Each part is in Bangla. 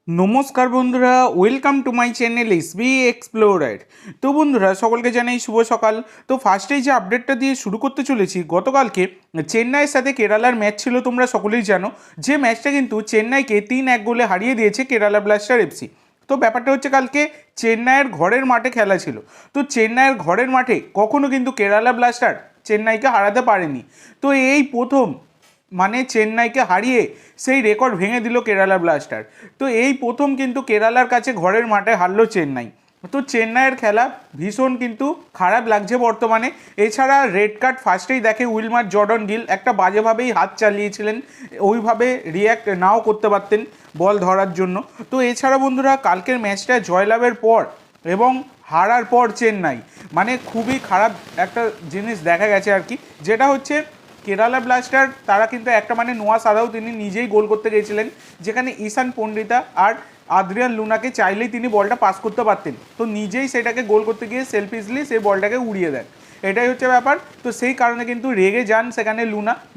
নমস্কার বন্ধুরা, welcome to my channel SB explorer. তো বন্ধুরা, সকলকে জানাই শুভ সকাল। তো ফার্স্টেই যে আপডেটটা দিয়ে শুরু করতে চলেছি, গতকালকে চেন্নাইয়ের সাথে কেরালার ম্যাচ ছিল, তোমরা সকলেই জানো যে ম্যাচটা কিন্তু চেন্নাইকে 3-1 গোলে হারিয়ে দিয়েছে কেরালা ব্লাস্টার এফসি। তো ব্যাপারটা হচ্ছে, কালকে চেন্নাইয়ের ঘরের মাঠে খেলা ছিল। তো চেন্নাইয়ের ঘরের মাঠে কখনো কিন্তু কেরালা ব্লাস্টার চেন্নাইকে হারাতে পারেনি। তো এই প্রথম চেন্নাইকে হারিয়ে সেই রেকর্ড ভেঙে দিল কেরালা ব্লাস্টার। তো এই প্রথম কিন্তু কেরালার কাছে ঘরের মাঠে হারলো চেন্নাই। তো চেন্নাইয়ের খেলা ভীষণ কিন্তু খারাপ লাগছে বর্তমানে। এছাড়া রেড কার্ড ফার্স্টেই দেখে উইলমার জর্ডন গিল, একটা বাজেভাবেই হাত চালিয়েছিলেন, ওইভাবে রিয়্যাক্ট নাও করতে পারতেন বল ধরার জন্য। তো এছাড়া বন্ধুরা, কালকের ম্যাচটা জয়লাভের পর এবং হারার পর চেন্নাই খুবই খারাপ একটা জিনিস দেখা গেছে আর কি, যেটা হচ্ছে কেরালা ব্লাস্টার তারা কিন্তু একটা নোয়া সাদাও তিনি নিজেই গোল করতে গিয়েছিলেন, যেখানে ঈশান পণ্ডিতা আর আদ্রিয়ান লুনাকে চাইলেই তিনি বলটা পাস করতে পারতেন, তো নিজেই সেটাকে গোল করতে গিয়ে সেলফিশলি সেই বলটাকে উড়িয়ে দেন। এটাই হচ্ছে ব্যাপার। তো সেই কারণে কিন্তু রেগে যান সেখানে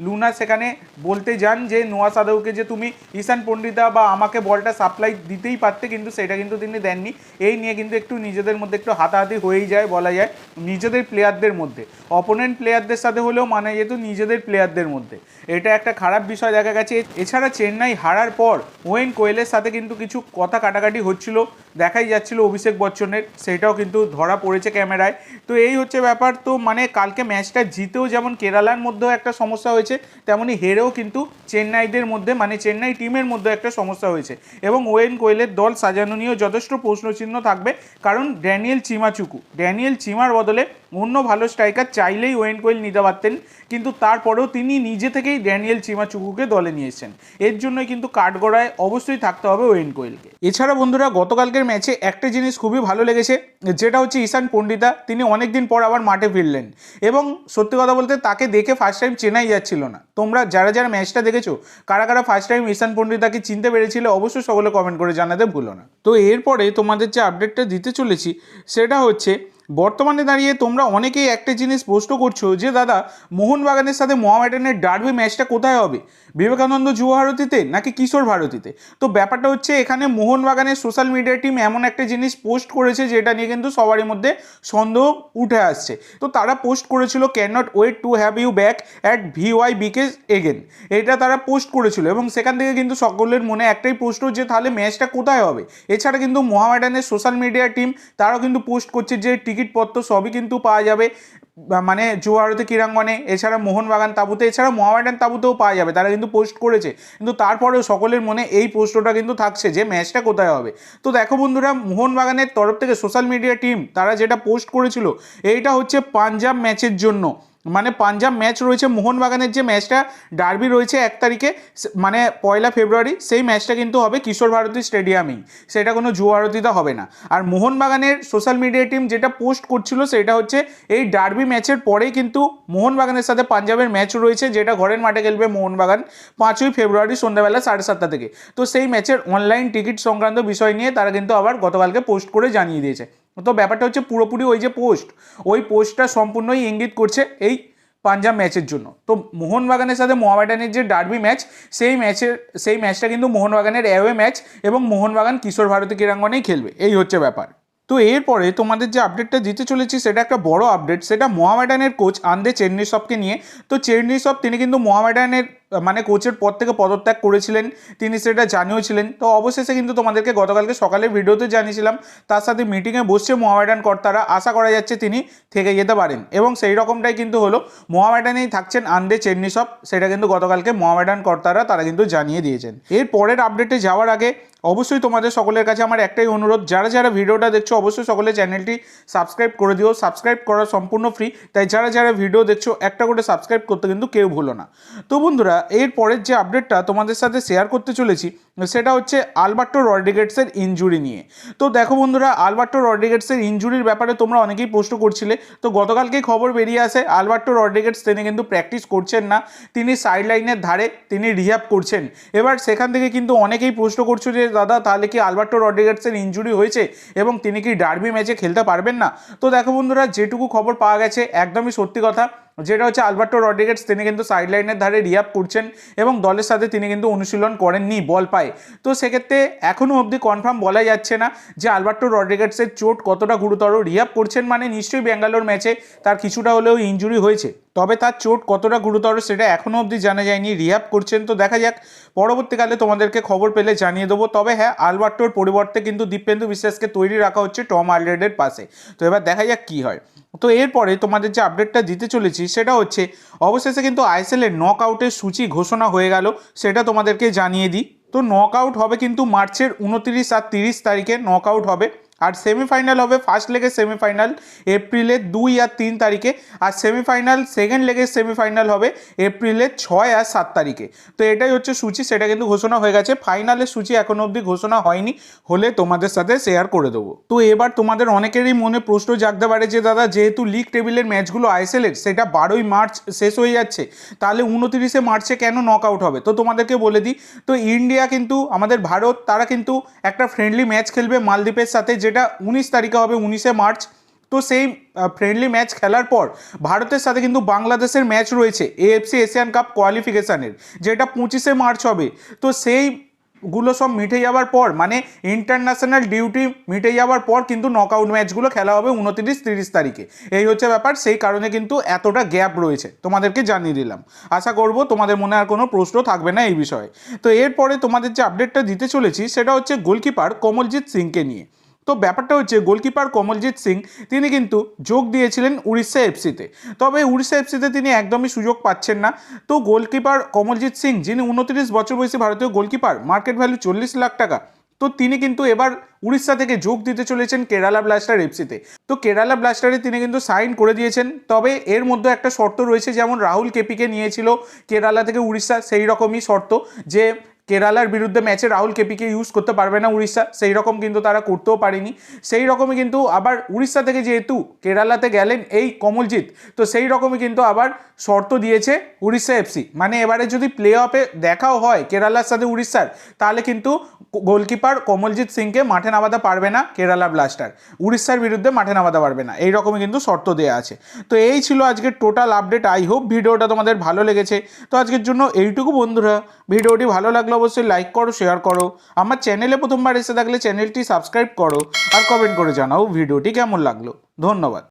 লুনা সেখানে বলতে যান যে নোয়া সাদাউকে, যে তুমি ঈশান পণ্ডিতা বা আমাকে বলটা সাপ্লাই দিতেই পারতে, কিন্তু সেটা কিন্তু তিনি দেননি। এই নিয়ে কিন্তু একটু নিজেদের মধ্যে একটু হাতাহাতি হয়েই যায় বলা যায়, নিজেদের প্লেয়ারদের মধ্যে। অপোনেন্ট প্লেয়ারদের সাথে হলেও যেহেতু নিজেদের প্লেয়ারদের মধ্যে, এটা একটা খারাপ বিষয় দেখা গেছে। এছাড়া চেন্নাই হারার পর ওয়েন কোয়েলের সাথে কিন্তু কিছু কথা কাটাকাটি হচ্ছিল, দেখাই যাচ্ছিল অভিষেক বচ্চনের, সেটাও কিন্তু ধরা পড়েছে ক্যামেরায়। তো এই হচ্ছে ব্যাপার। তো কালকে ম্যাচটা জিতেও যেমন কেরালার মধ্যেও একটা সমস্যা হয়েছে, তেমনই হেরেও কিন্তু চেন্নাইদের মধ্যে চেন্নাই টিমের মধ্যে একটা সমস্যা হয়েছে। এবং ওয়েন কোয়েলের দল সাজানো নিয়েও যথেষ্ট প্রশ্নচিহ্ন থাকবে, কারণ ড্যানিয়েল চিমার বদলে অন্য ভালো স্ট্রাইকার চাইলেই ওয়েন কোয়েল নিতে পারতেন, কিন্তু তারপরেও তিনি নিজে থেকেই ড্যানিয়েল চিমাচুকুকে দলে নিয়ে এসেছেন। এর জন্যই কিন্তু কাঠগড়ায় অবশ্যই থাকতে হবে ওয়েন কোয়েলকে। এছাড়া বন্ধুরা, গতকালকের ম্যাচে একটা জিনিস খুবই ভালো লেগেছে, যেটা হচ্ছে ঈশান পণ্ডিতা তিনি অনেকদিন পর আবার মাঠে ফিরলেন। এবং সত্যি কথা বলতে, তাকে দেখে ফার্স্ট টাইম চেনাই যাচ্ছিল না। তোমরা যারা যারা ম্যাচটা দেখেছো, কারা কারা ফার্স্ট টাইম ঈশান পণ্ডিতাকে চিনতে পেরেছিলে, অবশ্যই সকলে কমেন্ট করে জানাতে ভুলো না। তো এরপরে তোমাদের যে আপডেটটা দিতে চলেছি, সেটা হচ্ছে বর্তমানে দাঁড়িয়ে তোমরা অনেকেই একটা জিনিস প্রশ্ন করছো যে দাদা, মোহনবাগানের সাথে মোহামেডানের ডার্বি ম্যাচটা কোথায় হবে, বিবেকানন্দ যুব ভারতীতে নাকি কিশোর ভারতীতে? তো ব্যাপারটা হচ্ছে, এখানে মোহনবাগানের সোশ্যাল মিডিয়া টিম এমন একটা জিনিস পোস্ট করেছে, যেটা নিয়ে কিন্তু সবারই মধ্যে সন্দেহ উঠে আসছে। তো তারা পোস্ট করেছিল, can not wait to have you back at VYBK again, এটা তারা পোস্ট করেছিল। এবং সেখান থেকে কিন্তু সকলের মনে একটাই প্রশ্ন, যে তাহলে ম্যাচটা কোথায় হবে। এছাড়া কিন্তু মোহামেডানের সোশ্যাল মিডিয়া টিম তারাও কিন্তু পোস্ট করছে যে টিকিটপত্র সবই কিন্তু পাওয়া যাবে যুব ভারতী ক্রীড়াঙ্গনে, এছাড়া মোহনবাগান তাঁবুতে, এছাড়া মোহামেডান তাঁবুতেও পাওয়া যাবে, তারা কিন্তু পোস্ট করেছে। কিন্তু তারপরেও সকলের মনে এই প্রশ্নটা কিন্তু থাকছে যে ম্যাচটা কোথায় হবে। তো দেখো বন্ধুরা, মোহনবাগানের তরফ থেকে সোশ্যাল মিডিয়া টিম তারা যেটা পোস্ট করেছিল, এইটা হচ্ছে পাঞ্জাব ম্যাচের জন্য। পাঞ্জাব ম্যাচ রয়েছে, মোহনবাগানের যে ম্যাচটা ডার্বি রয়েছে 1 তারিখে, 1 ফেব্রুয়ারি, সেই ম্যাচটা কিন্তু হবে কিশোর ভারতী স্টেডিয়ামেই, সেটা কোনো যুব ভারতীতে হবে না। আর মোহনবাগানের সোশ্যাল মিডিয়া টিম যেটা পোস্ট করছিল, সেটা হচ্ছে এই ডার্বি ম্যাচের পরেই কিন্তু মোহনবাগানের সাথে পাঞ্জাবের ম্যাচ রয়েছে, যেটা ঘরের মাঠে খেলবে মোহনবাগান 5ই ফেব্রুয়ারি সন্ধ্যাবেলা 7:30 থেকে। তো সেই ম্যাচের অনলাইন টিকিট সংক্রান্ত বিষয় নিয়ে তারা কিন্তু আবার গতকালকে পোস্ট করে জানিয়ে দিয়েছে। তো ব্যাপারটা হচ্ছে, পুরোপুরি ওই পোস্টটা সম্পূর্ণই ইঙ্গিত করছে এই পাঞ্জাব ম্যাচের জন্য। তো মোহনবাগানের সাথে মোহামেডানের যে ডার্বি ম্যাচ, সেই ম্যাচটা কিন্তু মোহনবাগানের অ্যাওয়ে ম্যাচ, এবং মোহনবাগান কিশোর ভারতী ক্রীড়াঙ্গনেই খেলবে, এই হচ্ছে ব্যাপার। তো এরপরে তোমাদের যে আপডেটটা দিতে চলেছি, সেটা একটা বড় আপডেট, সেটা মোহামেডানের কোচ আন্দে চেরনিসভকে নিয়ে। তো চেরনিসভ তিনি কিন্তু মোহামেডানের কোচের পদ থেকে পদত্যাগ করেছিলেন, তিনি সেটা জানিয়েছিলেন। তো অবশেষে কিন্তু তোমাদেরকে গতকালকে সকালের ভিডিওতে জানিয়েছিলাম, তার সাথে মিটিংয়ে বসছে মোহামেডান কর্তারা, আশা করা যাচ্ছে তিনি থেকে যেতে পারেন। এবং সেই রকমটাই কিন্তু হলো, মোহামেডানেই থাকছেন আন্দে চেরনিসভ, সেটা কিন্তু গতকালকে মোহামেডান কর্তারা তারা কিন্তু জানিয়ে দিয়েছেন। এর পরের আপডেটে যাওয়ার আগে অবশ্যই তোমাদের সকলের কাছে আমার একটাই অনুরোধ, যারা যারা ভিডিওটা দেখছো অবশ্যই সকলে চ্যানেলটি সাবস্ক্রাইব করে দিও। সাবস্ক্রাইব করা সম্পূর্ণ ফ্রি, তাই যারা যারা ভিডিও দেখছো একটা করে সাবস্ক্রাইব করতে কিন্তু কেউ ভুলো না। তো বন্ধুরা, এর পরের যে আপডেটটা তোমাদের সাথে শেয়ার করতে চলেছি, সেটা হচ্ছে আলবার্টো রড্রিগেজের ইনজুরি নিয়ে। তো দেখো বন্ধুরা, আলবার্টো রড্রিগেজের ইনজুরির ব্যাপারে তোমরা অনেকেই প্রশ্ন করছিলে। তো গতকালকেই খবর বেরিয়ে আসে, আলবার্টো রড্রিগেজ তিনি কিন্তু প্র্যাকটিস করছেন না, তিনি সাইডলাইনের ধারে তিনি রিহ্যাব করছেন। এবার সেখান থেকে কিন্তু অনেকেই প্রশ্ন করছো যে দাদা, তাহলে কি আলবার্টো রড্রিগেজের ইনজুরি হয়েছে এবং তিনি কি ডার্বি ম্যাচে খেলতে পারবেন না? তো দেখো বন্ধুরা, যেটুকু খবর পাওয়া গেছে একদমই সত্যি কথা। যেটা হচ্ছে আলবার্টো রড্রিগেজ, তিনি কিন্তু সাইড লাইনের ধারে রিহ্যাব করছেন এবং দলের সাথে তিনি কিন্তু অনুশীলন করেননি বল পায়। তো সেক্ষেত্রে এখনও অবধি কনফার্ম বলা যাচ্ছে না যে আলবার্টো রড্রিগেজের চোট কতটা গুরুতর। রিহ্যাব করছেন মানে নিশ্চয়ই ব্যাঙ্গালোর ম্যাচে তার কিছুটা হলেও ইনজুরি হয়েছে, তবে তার চোট কতটা গুরুতর সেটা এখনও অবধি জানা যায়নি। রিহ্যাব করছেন, তো দেখা যাক, পরবর্তীকালে তোমাদেরকে খবর পেলে জানিয়ে দেবো। তবে হ্যাঁ, আলবার্টোর পরিবর্তে কিন্তু দীপেন্দু বিশ্বাসকে তৈরি রাখা হচ্ছে টম আলরেডের পাশে। তো এবার দেখা যাক কী হয়। তো এরপরে তোমাদের যে আপডেটটা দিতে চলেছি সেটা হচ্ছে অবশেষে কিন্তু আইএসএলের নক আউটের সূচি ঘোষণা হয়ে গেল, সেটা তোমাদেরকে জানিয়ে দিই। তো নক আউট হবে কিন্তু মার্চের 29 আর 30 তারিখে নক আউট হবে। আর সেমিফাইনাল হবে, ফার্স্ট লেগের সেমিফাইনাল এপ্রিলের 2 আর 3 তারিখে, আর সেমিফাইনাল সেকেন্ড লেগের সেমিফাইনাল হবে এপ্রিলের 6 আর 7 তারিখে। তো এটাই হচ্ছে সূচি, সেটা কিন্তু ঘোষণা হয়ে গেছে। ফাইনালের সূচি এখনো অবধি ঘোষণা হয়নি, হলে তোমাদের সাথে শেয়ার করে দেবো। তো এবার তোমাদের অনেকেরই মনে প্রশ্ন জাগতে পারে যে দাদা, যেহেতু লিগ টেবিলের ম্যাচগুলো আইএসএলের সেটা 12ই মার্চ শেষ হয়ে যাচ্ছে, তাহলে 29শে মার্চে কেন নক আউট হবে? তো তোমাদেরকে বলে দিই, তো ইন্ডিয়া কিন্তু, আমাদের ভারত, তারা কিন্তু একটা ফ্রেন্ডলি ম্যাচ খেলবে মালদ্বীপের সাথে, যেটা 19 তারিখে হবে, 19শে মার্চ। তো সেই ফ্রেন্ডলি ম্যাচ খেলার পর ভারতের সাথে কিন্তু বাংলাদেশের ম্যাচ রয়েছে এএফসি এশিয়ান কাপ কোয়ালিফিকেশানের, যেটা 25শে মার্চ হবে। তো সেইগুলো সব মিটে যাওয়ার পর, মানে ইন্টারন্যাশনাল ডিউটি মিটে যাওয়ার পর কিন্তু নকআউট ম্যাচগুলো খেলা হবে 29-30 তারিখে। এই হচ্ছে ব্যাপার, সেই কারণে কিন্তু এতটা গ্যাপ রয়েছে, তোমাদেরকে জানিয়ে দিলাম। আশা করব তোমাদের মনে আর কোনো প্রশ্ন থাকবে না এই বিষয়ে। তো এরপরে তোমাদের যে আপডেটটা দিতে চলেছি সেটা হচ্ছে গোলকিপার কমলজিৎ সিংকে নিয়ে। তো ব্যাপারটা হচ্ছে, গোলকিপার কমলজিৎ সিং তিনি কিন্তু যোগ দিয়েছিলেন উড়িষ্যা এফসিতে, তবে উড়িষ্যা এফসিতে তিনি একদমই সুযোগ পাচ্ছেন না। তো গোলকিপার কমলজিৎ সিং, যিনি 29 বছর বয়সী ভারতীয় গোলকিপার, মার্কেট ভ্যালু 40 লাখ টাকা, তো তিনি কিন্তু এবার উড়িষ্যা থেকে যোগ দিতে চলেছেন কেরালা ব্লাস্টার এফসিতে। তো কেরালা ব্লাস্টারে তিনি কিন্তু সাইন করে দিয়েছেন, তবে এর মধ্যে একটা শর্ত রয়েছে, যেমন রাহুল কেপিকে নিয়েছিল কেরালা থেকে উড়িষ্যা, সেই রকমই শর্ত যে কেরালার বিরুদ্ধে ম্যাচে রাহুল কেপিকে ইউজ করতে পারবে না উড়িষ্যা, সেই রকম কিন্তু তারা করতেও পারেনি। সেই রকমই কিন্তু আবার উড়িষ্যা থেকে যেহেতু কেরালাতে গেলেন এই কমলজিৎ, তো সেই রকমই কিন্তু আবার শর্ত দিয়েছে উড়িষ্যা এফসি, মানে এবারে যদি প্লে অফে দেখাও হয় কেরালার সাথে উড়িষ্যার, তাহলে কিন্তু গোলকিপার কমলজিৎ সিংকে মাঠে নামাতে পারবে না কেরালা ব্লাস্টার, উড়িষ্যার বিরুদ্ধে মাঠে নামাতে পারবে না, এই রকমই কিন্তু শর্ত দেওয়া আছে। তো এই ছিল আজকের টোটাল আপডেট। আই হোপ ভিডিওটা তোমাদের ভালো লেগেছে। তো আজকের জন্য এইটুকু বন্ধুরা, ভিডিওটি ভালো লাগলে অবশ্যই লাইক করো, শেয়ার করো, আমার চ্যানেলে প্রথমবার এসে থাকলে চ্যানেলটি সাবস্ক্রাইব করো, আর কমেন্ট করে জানাও ভিডিওটি কেমন লাগলো। ধন্যবাদ।